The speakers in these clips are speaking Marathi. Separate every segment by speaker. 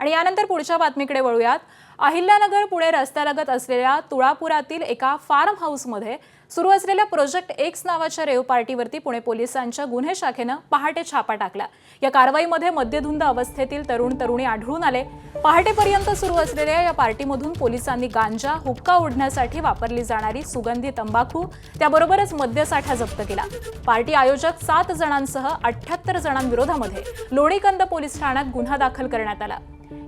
Speaker 1: आणि यानंतर पुढच्या बातमीकडे वळूयात। अहिल्यानगर पुणे रस्त्यालगत असलेल्या तुळापुरातील एका फार्म हाऊसमध्ये सुरू असलेल्या प्रोजेक्ट एक्स नावाच्या रेव पार्टीवरती पुणे पोलिसांच्या गुन्हे शाखेने पहाटे छापा टाकला। या कारवाईमध्ये मद्यधुंद अवस्थेतील तरुण तरुणी आढळून आले। पहाटेपर्यंत सुरू असलेल्या या पार्टीमधून पोलिसांनी गांजा, हुक्का ओढण्यासाठी वापरली जाणारी सुगंधी तंबाखू त्याबरोबरच मद्यसाठा जप्त केला। पार्टी आयोजक 7 जणांसह 78 जणांविरोधामध्ये लोणीकंद पोलीस ठाण्यात गुन्हा दाखल करण्यात आला।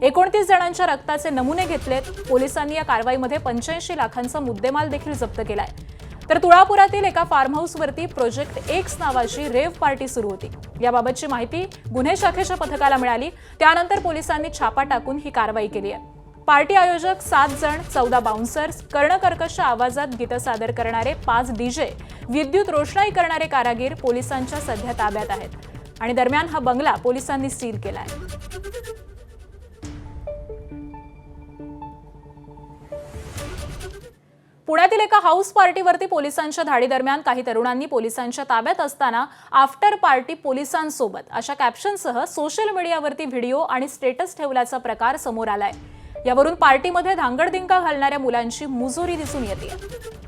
Speaker 1: 29 जणांच्या रक्ताचे नमुने घेतलेत। पोलिसांनी या कारवाईमध्ये 85 लाखांचा मुद्देमाल देखील जप्त केलाय। तर तुळापुरातील एका फार्म हाऊसवरती प्रोजेक्ट एक्स नावाची रेव पार्टी सुरू होती। याबाबतची माहिती गुन्हे शाखेच्या पथकाला मिळाली। त्यानंतर पोलिसांनी छापा टाकून ही कारवाई केली आहे। पार्टी आयोजक 7 जण, 14 बाउन्सर्स, कर्णकर्कश आवाजात गीत सादर करणारे 5 डीजे, विद्युत रोषणाई करणारे कारागीर पोलिसांच्या सध्या ताब्यात आहेत। आणि दरम्यान हा बंगला पोलिसांनी सील केलाय। पुण्यातील एका हाऊस पार्टीवरती पोलिसांच्या धाडीदरम्यान काही तरुणांनी पोलिसांच्या ताब्यात असताना आफ्टर पार्टी पोलिसांसोबत अशा कॅप्शनसह सोशल मीडियावरती व्हिडिओ आणि स्टेटस ठेवल्याचा प्रकार समोर आलाय। यावरून पार्टीमध्ये धांगडधिंगा घालणाऱ्या मुलांची मुजोरी दिसून येते।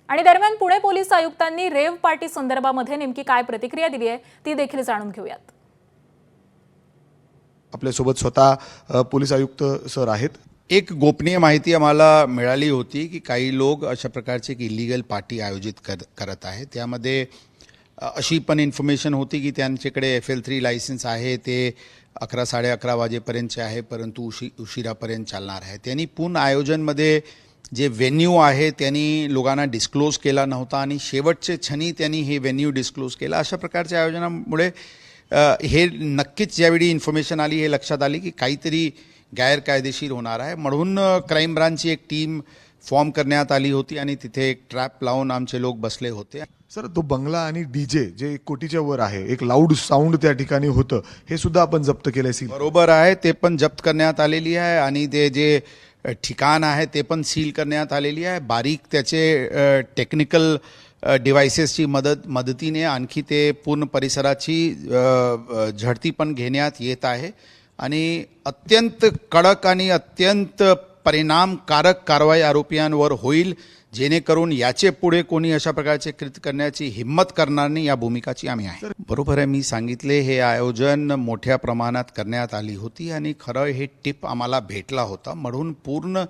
Speaker 1: आणि दरम्यान पुणे पोलीस आयुक्तांनी रेव पार्टी संदर्भामध्ये नेमकी काय प्रतिक्रिया दिली आहे ती देखील जाणून घेऊयात।
Speaker 2: आपल्या सोबत स्वतः पोलीस आयुक्त सर आहेत।
Speaker 3: एक गोपनीय माहिती आम्हाला मिळाली होती की काही लोक अशा प्रकारची एक इलिगल पार्टी आयोजित करत आहेत। त्यामध्ये अशी पण इन्फॉर्मेशन होती की त्यांच्याकडे FL3 लायसन्स आहे, ते 11 साडे 11 वाजेपर्यंतचे आहे, परंतु उशिरापर्यंत चालणार आहे। त्यांनी पूर्ण आयोजनमध्ये जे व्हेन्यू आहे त्यांनी लोकांना डिस्क्लोज केला नव्हता आणि शेवटचे क्षणी त्यांनी हे व्हेन्यू डिस्क्लोज केला। अशा प्रकारच्या आयोजनामुळे हे नक्कीच ज्यावेळी इन्फॉर्मेशन आली हे लक्षात आली की काहीतरी गैरकायदेशीर होणार आहे। म्हणून क्राईम ब्रांचची एक टीम फॉर्म करण्यात आली होती आणि तिथे एक ट्रॅप लावून आमचे लोक बसले होते।
Speaker 2: सर, तो बंगला आणि डीजे जे 1 कोटीच्या वर आहे, एक लाऊड साऊंड त्या ठिकाणी होतं, हे सुद्धा आपण जप्त केलंय।
Speaker 3: बरोबर आहे, ते पण जप्त करण्यात आलेली आहे आणि ते जे ठिकाण आहे ते पण सील करण्यात आलेली आहे। बारीक त्याचे टेक्निकल डिव्हाइसेसची मदतीने आणखी ते पूर्ण परिसराची झडती पण घेण्यात येत आहे आणि अत्यंत कडक आणि अत्यंत परिणामकारक कारवाई आरोपींवर होईल, जेणेकरून याचे पुढे कोणी अशा प्रकारचे कृत्य करण्याची हिम्मत करणार नाही, या भूमिकाची आम्ही आहे। बरोबर आहे, मी सांगितले हे आयोजन मोठ्या प्रमाणात करण्यात आली होती आणि खरं हे टिप आम्हाला भेटला होता। म्हणून पूर्ण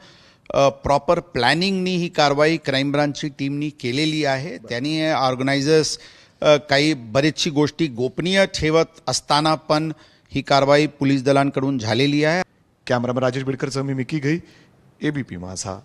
Speaker 3: प्रॉपर प्लॅनिंगनी ही कारवाई क्राईम ब्रांचची टीमनी केलेली आहे। त्यांनी ऑर्गनायझर्स काही बरेचशी गोष्टी गोपनीय ठेवत असताना पण ही कारवाई पोलीस दलांकडून झालेली आहे।
Speaker 2: कॅमेरामन राजेश बिडकरसह मी मिकी घई, ABP माझा।